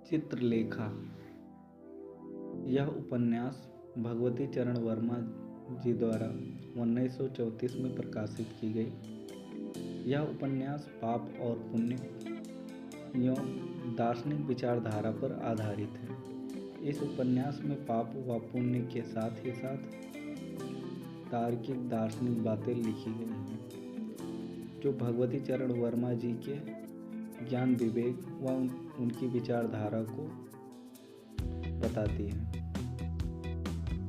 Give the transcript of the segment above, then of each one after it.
चित्रलेखा। यह उपन्यास भगवती चरण वर्मा जी द्वारा 1934 में प्रकाशित की गई। यह उपन्यास पाप और पुण्य एवं दार्शनिक विचारधारा पर आधारित है। इस उपन्यास में पाप व पुण्य के साथ ही साथ तार्किक दार्शनिक बातें लिखी गई हैं, जो भगवती चरण वर्मा जी के ज्ञान विवेक व उनकी विचारधारा को बताती है।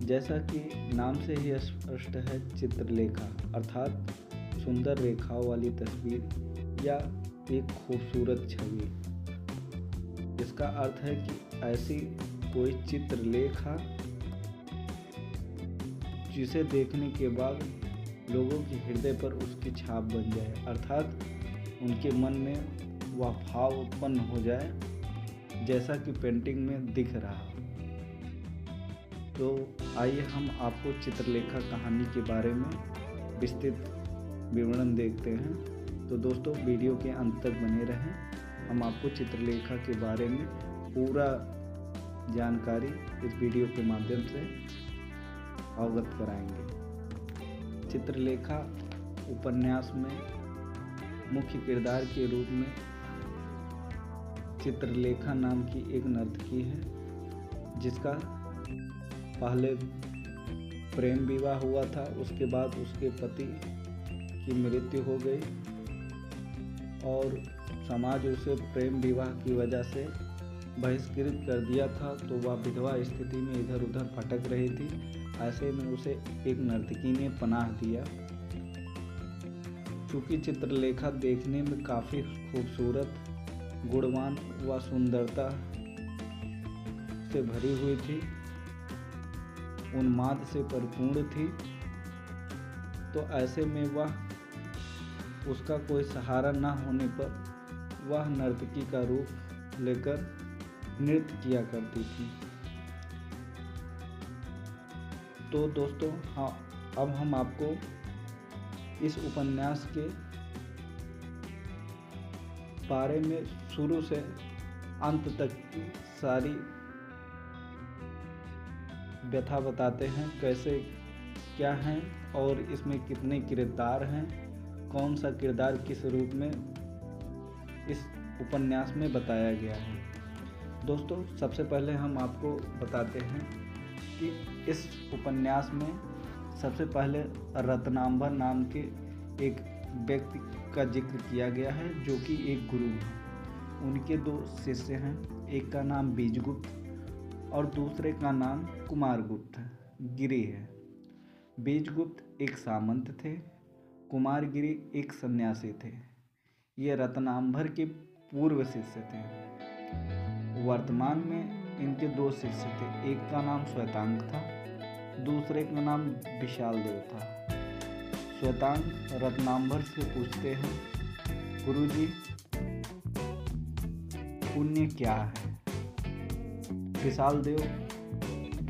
जैसा कि नाम से ही स्पष्ट है, चित्रलेखा अर्थात सुंदर रेखाओं वाली तस्वीर या एक खूबसूरत छवि। इसका अर्थ है कि ऐसी कोई चित्रलेखा जिसे देखने के बाद लोगों के हृदय पर उसकी छाप बन जाए, अर्थात उनके मन में वह भाव उत्पन्न हो जाए जैसा कि पेंटिंग में दिख रहा। तो आइए हम आपको चित्रलेखा कहानी के बारे में विस्तृत विवरण देखते हैं। तो दोस्तों, वीडियो के अंत तक बने रहें। हम आपको चित्रलेखा के बारे में पूरा जानकारी इस वीडियो के माध्यम से अवगत कराएंगे। चित्रलेखा उपन्यास में मुख्य किरदार के रूप में चित्रलेखा नाम की एक नर्तकी है, जिसका पहले प्रेम विवाह हुआ था। उसके बाद उसके पति की मृत्यु हो गई और समाज उसे प्रेम विवाह की वजह से बहिष्कृत कर दिया था। तो वह विधवा स्थिति में इधर उधर भटक रही थी। ऐसे में उसे एक नर्तकी ने पनाह दिया। चूँकि चित्रलेखा देखने में काफ़ी खूबसूरत, गुणवान व सुंदरता से भरी हुई थी, उन्माद से परिपूर्ण थी, तो ऐसे में उसका कोई सहारा न होने पर वह नर्तकी का रूप लेकर नृत्य किया करती थी। तो दोस्तों, हाँ, अब हम आपको इस उपन्यास के बारे में शुरू से अंत तक की सारी व्यथा बताते हैं, कैसे क्या हैं और इसमें कितने किरदार हैं, कौन सा किरदार किस रूप में इस उपन्यास में बताया गया है। दोस्तों, सबसे पहले हम आपको बताते हैं कि इस उपन्यास में सबसे पहले रत्नांबर नाम के एक व्यक्ति का जिक्र किया गया है, जो कि एक गुरु हैं। उनके दो शिष्य हैं, एक का नाम बीजगुप्त और दूसरे का नाम कुमारगुप्त गिरि है। बीजगुप्त एक सामंत थे, कुमारगिरि एक सन्यासी थे। ये रत्नांबर के पूर्व शिष्य थे। वर्तमान में इनके दो शिष्य थे, एक का नाम श्वेतांग था, दूसरे का नाम विशालदेव था। श्वेतांग रत्नांबर से पूछते हैं, गुरुजी, पुण्य क्या है? विशालदेव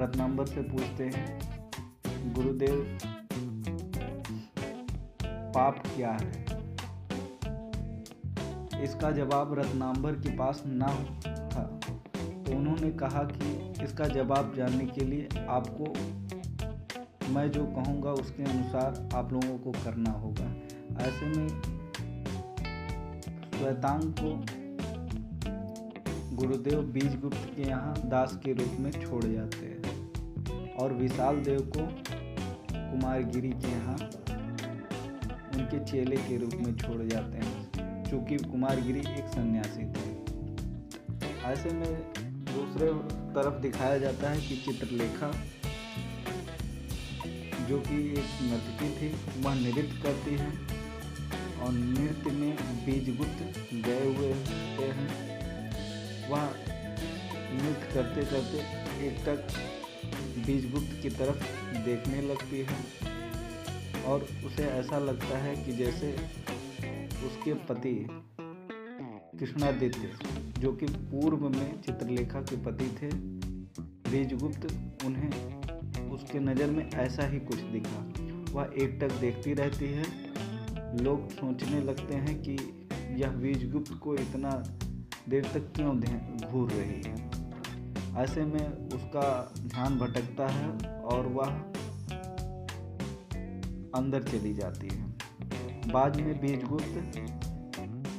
रत्नांबर से पूछते हैं, गुरुदेव, पाप क्या है? इसका जवाब रत्नांबर के पास ना था। तो उन्होंने कहा कि इसका जवाब जानने के लिए आपको मैं जो कहूँगा उसके अनुसार आप लोगों को करना होगा। ऐसे में श्वेतांग को गुरुदेव बीजगुप्त के यहाँ दास के रूप में छोड़ जाते हैं और विशालदेव को कुमारगिरि के यहाँ उनके चेले के रूप में छोड़ जाते हैं, चूँकि कुमारगिरि एक सन्यासी थे। ऐसे में दूसरे तरफ दिखाया जाता है कि चित्रलेखा, जो कि एक नर्तकी थी, वह नृत्य करती है और नृत्य में बीजगुप्त गए हुए होते हैं। वह नृत्य करते करते एकटक बीजगुप्त की तरफ देखने लगती है और उसे ऐसा लगता है कि जैसे उसके पति कृष्णादित्य, जो कि पूर्व में चित्रलेखा के पति थे, बीजगुप्त, उन्हें उसके नज़र में ऐसा ही कुछ दिखा। वह एकटक देखती रहती है। लोग सोचने लगते हैं कि यह बीजगुप्त को इतना देर तक क्यों घूर रही है। ऐसे में उसका ध्यान भटकता है और वह अंदर चली जाती है। बाद में बीजगुप्त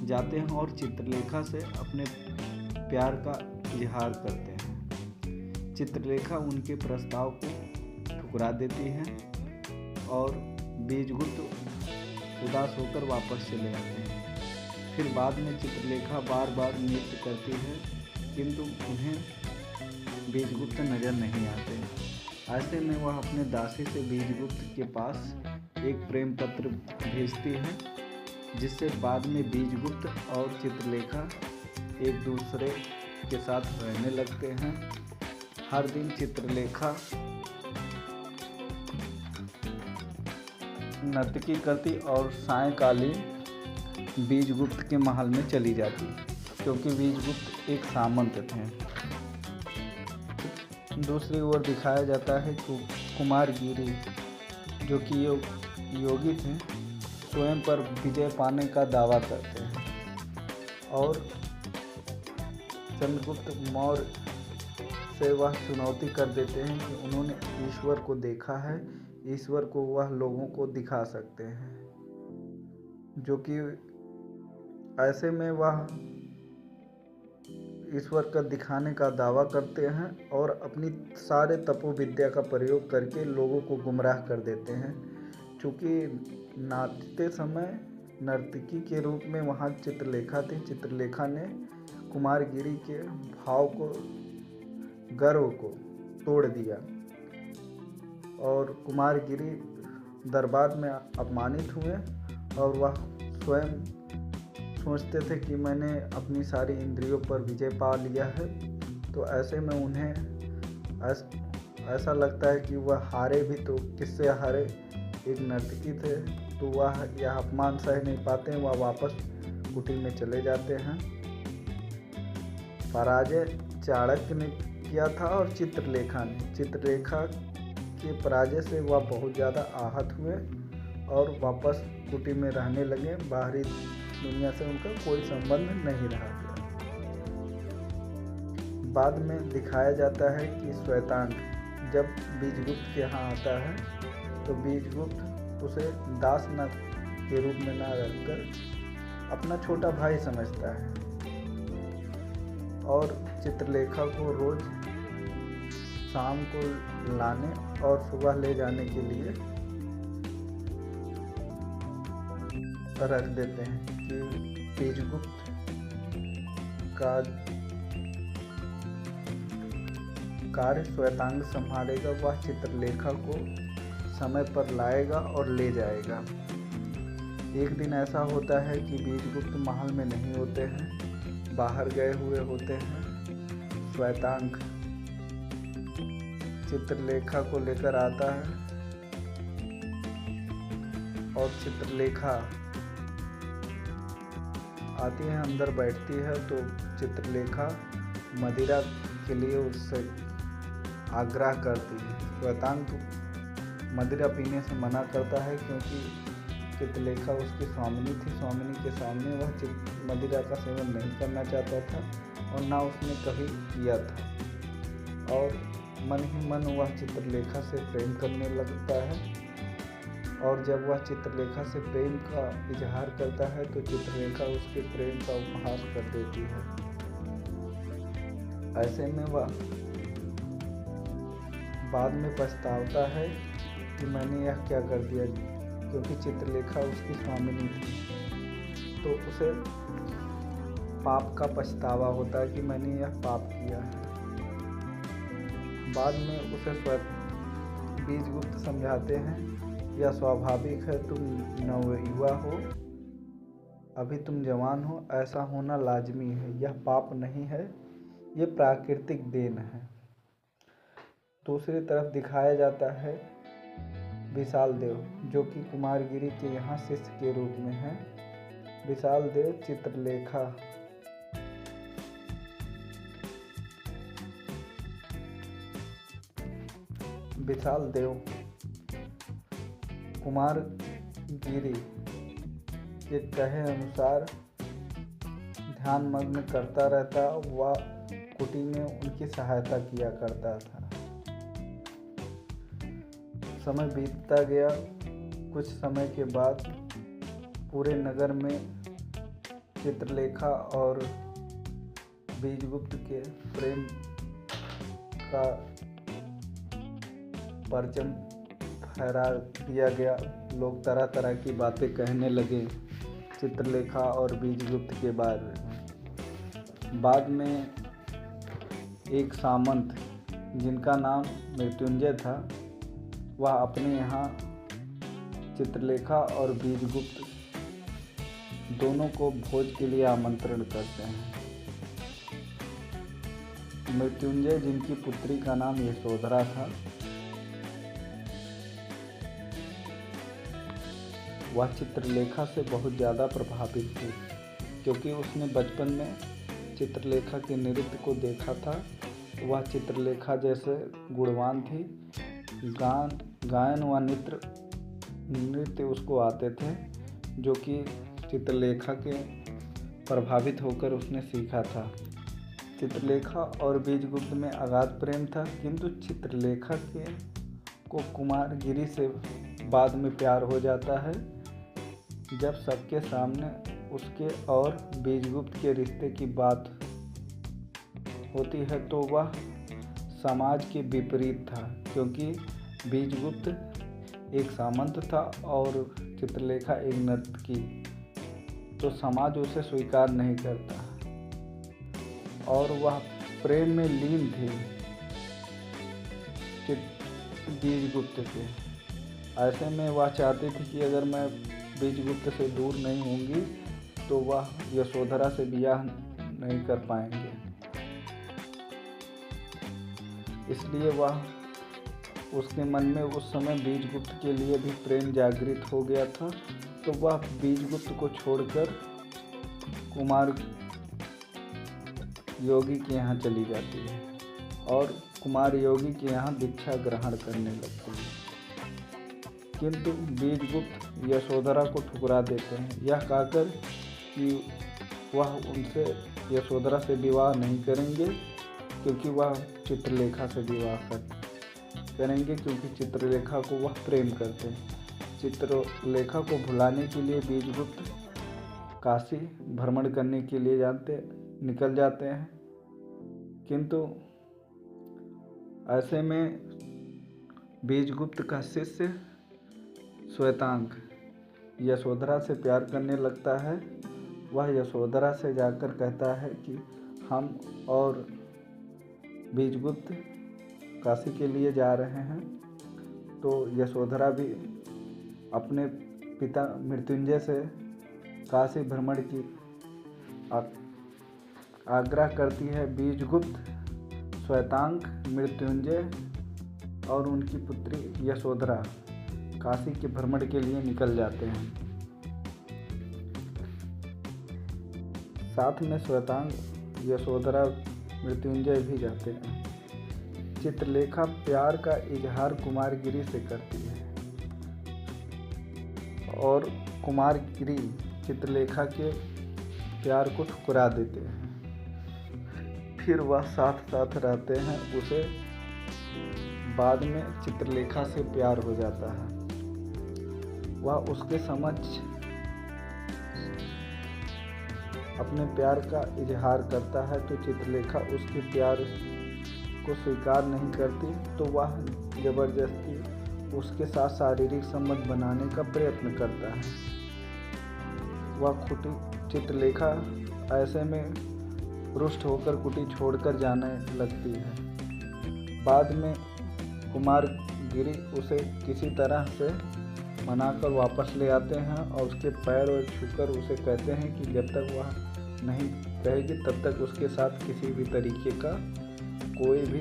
जाते हैं और चित्रलेखा से अपने प्यार का इजहार करते हैं। चित्रलेखा उनके प्रस्ताव को ठुकरा देती है और बीजगुप्त उदास होकर वापस चले आते हैं। फिर बाद में चित्रलेखा बार बार नृत्य करती है, किंतु उन्हें बीजगुप्त नजर नहीं आते। ऐसे में वह अपने दासी से बीजगुप्त के पास एक प्रेम पत्र भेजती है, जिससे बाद में बीजगुप्त और चित्रलेखा एक दूसरे के साथ रहने लगते हैं। हर दिन चित्रलेखा नर्तकी करती और सायंकालीन बीजगुप्त के महल में चली जाती, क्योंकि बीजगुप्त एक सामंत थे। दूसरी ओर दिखाया जाता है कि कुमारगिरी, जो कि योगी थे, स्वयं पर विजय पाने का दावा करते हैं और चंद्रगुप्त मौर्य से वह चुनौती कर देते हैं कि उन्होंने ईश्वर को देखा है, ईश्वर को वह लोगों को दिखा सकते हैं। जो कि ऐसे में वह ईश्वर का दिखाने का दावा करते हैं और अपनी सारे तपोविद्या का प्रयोग करके लोगों को गुमराह कर देते हैं। चूँकि नाचते समय नर्तकी के रूप में वहाँ चित्रलेखा थी, चित्रलेखा ने कुमारगिरी के भाव को, गर्व को तोड़ दिया और कुमारगिरी दरबार में अपमानित हुए और वह स्वयं सोचते थे कि मैंने अपनी सारी इंद्रियों पर विजय पा लिया है। तो ऐसे में उन्हें ऐसा लगता है कि वह हारे भी तो किससे हारे, एक नर्तकी थे, तो वह यह अपमान सह नहीं पाते, वह वापस कुटी में चले जाते हैं। पराजय चाणक्य ने किया था और चित्रलेखा ने। चित्रलेखा के पराजय से वह बहुत ज़्यादा आहत हुए और वापस कुटी में रहने लगे। बाहरी दुनिया से उनका कोई संबंध नहीं रहा। बाद में दिखाया जाता है कि श्वेतांग जब बीजगुप्त के यहाँ आता है तो बीजगुप्त उसे दास के रूप में ना रखकर अपना छोटा भाई समझता है और चित्रलेखा को रोज शाम को लाने और सुबह ले जाने के लिए रख देते हैं कि बीजगुप्त का कार्य श्वेतांग संभालेगा, वह चित्रलेखा को समय पर लाएगा और ले जाएगा। एक दिन ऐसा होता है कि बीजगुप्त महल में नहीं होते हैं, बाहर गए हुए होते हैं। श्वेतांग चित्रलेखा को लेकर आता है और चित्रलेखा आती है, अंदर बैठती है तो चित्रलेखा मदिरा के लिए उससे आग्रह करती है। श्वेतांग मदिरा पीने से मना करता है क्योंकि चित्रलेखा उसकी स्वामिनी थी। स्वामिनी के सामने वह मदिरा का सेवन नहीं करना चाहता था और ना उसने कभी किया था और मन ही मन वह चित्रलेखा से प्रेम करने लगता है। और जब वह चित्रलेखा से प्रेम का इजहार करता है तो चित्रलेखा उसके प्रेम का उपहास कर देती है। ऐसे में वह बाद में पछताता है कि मैंने यह क्या कर दिया, क्योंकि चित्रलेखा उसकी स्वामिनी थी। तो उसे पाप का पछतावा होता है कि मैंने यह पाप किया है। बाद में उसे बीजगुप्त समझाते हैं, यह स्वाभाविक है, तुम नवयुवा हो, अभी तुम जवान हो, ऐसा होना लाजमी है, यह पाप नहीं है, यह प्राकृतिक देन है। दूसरी तरफ दिखाया जाता है विशाल देव, जो कि कुमारगिरी के यहाँ शिष्य के रूप में है। विशाल देव चित्रलेखा विशाल देव कुमारगिरी के कहे अनुसार ध्यान मग्न करता रहता, वह कुटी में उनकी सहायता किया करता था। समय बीतता गया। कुछ समय के बाद पूरे नगर में चित्रलेखा और बीजगुप्त के प्रेम का परचम फहरा दिया गया। लोग तरह तरह की बातें कहने लगे चित्रलेखा और बीजगुप्त के बारे में। बाद में एक सामंत जिनका नाम मृत्युंजय था, वह अपने यहाँ चित्रलेखा और बीजगुप्त दोनों को भोज के लिए आमंत्रण करते हैं। मृत्युंजय, जिनकी पुत्री का नाम यशोधरा था, वह चित्रलेखा से बहुत ज़्यादा प्रभावित थी, क्योंकि उसने बचपन में चित्रलेखा के नृत्य को देखा था। वह चित्रलेखा जैसे गुणवान थी। गायन व नृत्य उसको आते थे, जो कि चित्रलेखा के प्रभावित होकर उसने सीखा था। चित्रलेखा और बीजगुप्त में अगाध प्रेम था, किंतु चित्रलेखा को कुमारगिरी से बाद में प्यार हो जाता है। जब सबके सामने उसके और बीजगुप्त के रिश्ते की बात होती है तो वह समाज के विपरीत था, क्योंकि बीजगुप्त एक सामंत था और चित्रलेखा एक नर्तकी, तो समाज उसे स्वीकार नहीं करता और वह प्रेम में लीन थी बीजगुप्त के। ऐसे में वह चाहती थी कि अगर मैं बीजगुप्त से दूर नहीं होंगी तो वह यशोधरा से विवाह नहीं कर पाएंगे। इसलिए वह उसके मन में उस समय बीजगुप्त के लिए भी प्रेम जागृत हो गया था, तो वह बीजगुप्त को छोड़कर कुमार योगी के यहाँ चली जाती है और कुमार योगी के यहाँ दीक्षा ग्रहण करने लगती है। किंतु बीजगुप्त यशोधरा को ठुकरा देते हैं, यह कहकर कि वह उनसे यशोधरा से विवाह नहीं करेंगे, क्योंकि वह चित्रलेखा से विवाह करेंगे, क्योंकि चित्रलेखा को वह प्रेम करते हैं। चित्रलेखा को भुलाने के लिए बीजगुप्त काशी भ्रमण करने के लिए निकल जाते हैं। किंतु ऐसे में बीजगुप्त का शिष्य श्वेतांग यशोधरा से प्यार करने लगता है। वह यशोधरा से जाकर कहता है कि हम और बीजगुप्त काशी के लिए जा रहे हैं। तो यशोधरा भी अपने पिता मृत्युंजय से काशी भ्रमण की आग्रह करती है। बीजगुप्त, श्वेतांग, मृत्युंजय और उनकी पुत्री यशोधरा काशी के भ्रमण के लिए निकल जाते हैं। साथ में श्वेतांग, यशोधरा, मृत्युंजय भी जाते हैं। चित्रलेखा प्यार का इजहार कुमारगिरी से करती है और कुमारगिरी चित्रलेखा के प्यार को ठुकरा देते हैं। फिर वह साथ साथ रहते हैं। उसे बाद में चित्रलेखा से प्यार हो जाता है। वह उसके समक्ष अपने प्यार का इजहार करता है, तो चित्रलेखा उसके प्यार को स्वीकार नहीं करती, तो वह जबरदस्ती उसके साथ शारीरिक संबंध बनाने का प्रयत्न करता है। वह चित्रलेखा ऐसे में रुष्ट होकर कुटी छोड़कर जाने लगती है। बाद में कुमारगिरी उसे किसी तरह से मनाकर वापस ले आते हैं और उसके पैर और छूकर उसे कहते हैं कि जब तक वह नहीं रहेगी तब तक उसके साथ किसी भी तरीके का कोई भी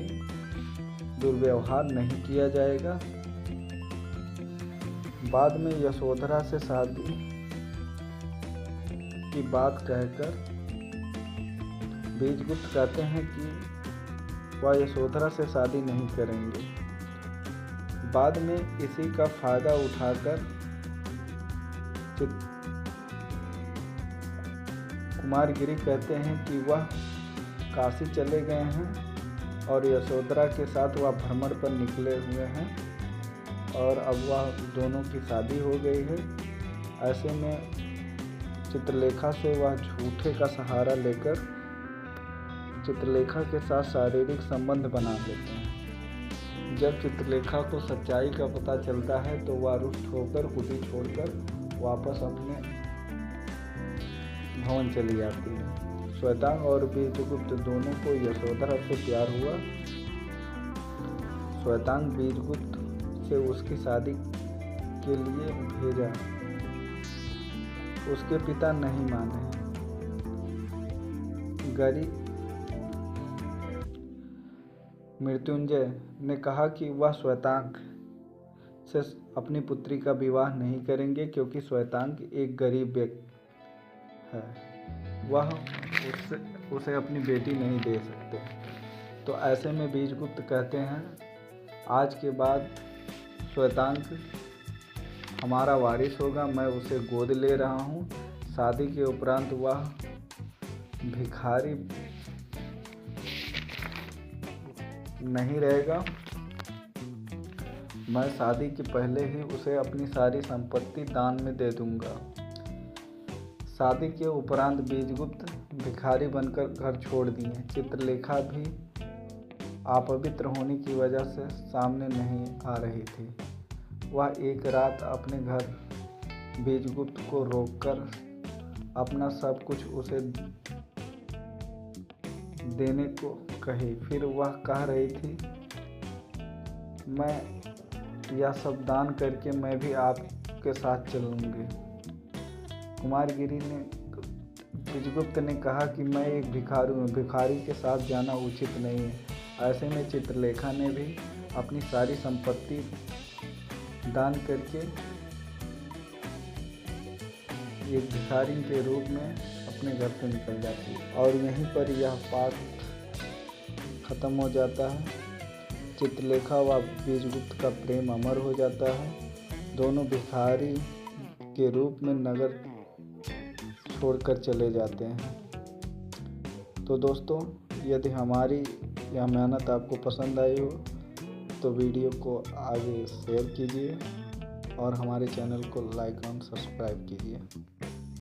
दुर्व्यवहार नहीं किया जाएगा। बाद में यशोधरा से शादी की बात कहकर बीजगुप्त कहते हैं कि वह यशोधरा से शादी नहीं करेंगे। बाद में इसी का फायदा उठाकर कुमारगिरी कहते हैं कि वह काशी चले गए हैं और यशोधरा के साथ वह भ्रमण पर निकले हुए हैं और अब वह दोनों की शादी हो गई है। ऐसे में चित्रलेखा से वह झूठे का सहारा लेकर चित्रलेखा के साथ शारीरिक संबंध बना लेते हैं। जब चित्रलेखा को सच्चाई का पता चलता है तो वह रुष्ट होकर कुटी छोड़कर वापस अपने भवन चली जाती है। श्वेतांग और बीजगुप्त दोनों को यशोधरा से प्यार हुआ। श्वेतांग बीजगुप्त से उसकी शादी के लिए भेजा, उसके पिता नहीं माने। गरी मृत्युंजय ने कहा कि वह श्वेतांग से अपनी पुत्री का विवाह नहीं करेंगे क्योंकि श्वेतांग एक गरीब व्यक्ति है, वह उसे अपनी बेटी नहीं दे सकते। तो ऐसे में बीजगुप्त कहते हैं आज के बाद श्वेतांग हमारा वारिस होगा, मैं उसे गोद ले रहा हूँ। शादी के उपरांत वह भिखारी नहीं रहेगा। मैं शादी के पहले ही उसे अपनी सारी संपत्ति दान में दे दूंगा। शादी के उपरांत बीजगुप्त भिखारी बनकर घर छोड़ दिए। चित्रलेखा भी अपवित्र होने की वजह से सामने नहीं आ रही थी। वह एक रात अपने घर बीजगुप्त को रोककर अपना सब कुछ उसे देने को कही। फिर वह कह रही थी मैं यह सब दान करके मैं भी आपके साथ चलूँगी। कुमारगिरी ने बीजगुप्त ने कहा कि मैं एक भिखारी हूँ, भिखारी के साथ जाना उचित नहीं है। ऐसे में चित्रलेखा ने भी अपनी सारी संपत्ति दान करके एक भिखारी के रूप में अपने घर से निकल जाती है और यहीं पर यह पाठ खत्म हो जाता है। चित्रलेखा व बीजगुप्त का प्रेम अमर हो जाता है। दोनों भिखारी के रूप में नगर छोड़कर चले जाते हैं। तो दोस्तों, यदि हमारी यह मेहनत आपको पसंद आई हो तो वीडियो को आगे शेयर कीजिए और हमारे चैनल को लाइक और सब्सक्राइब कीजिए।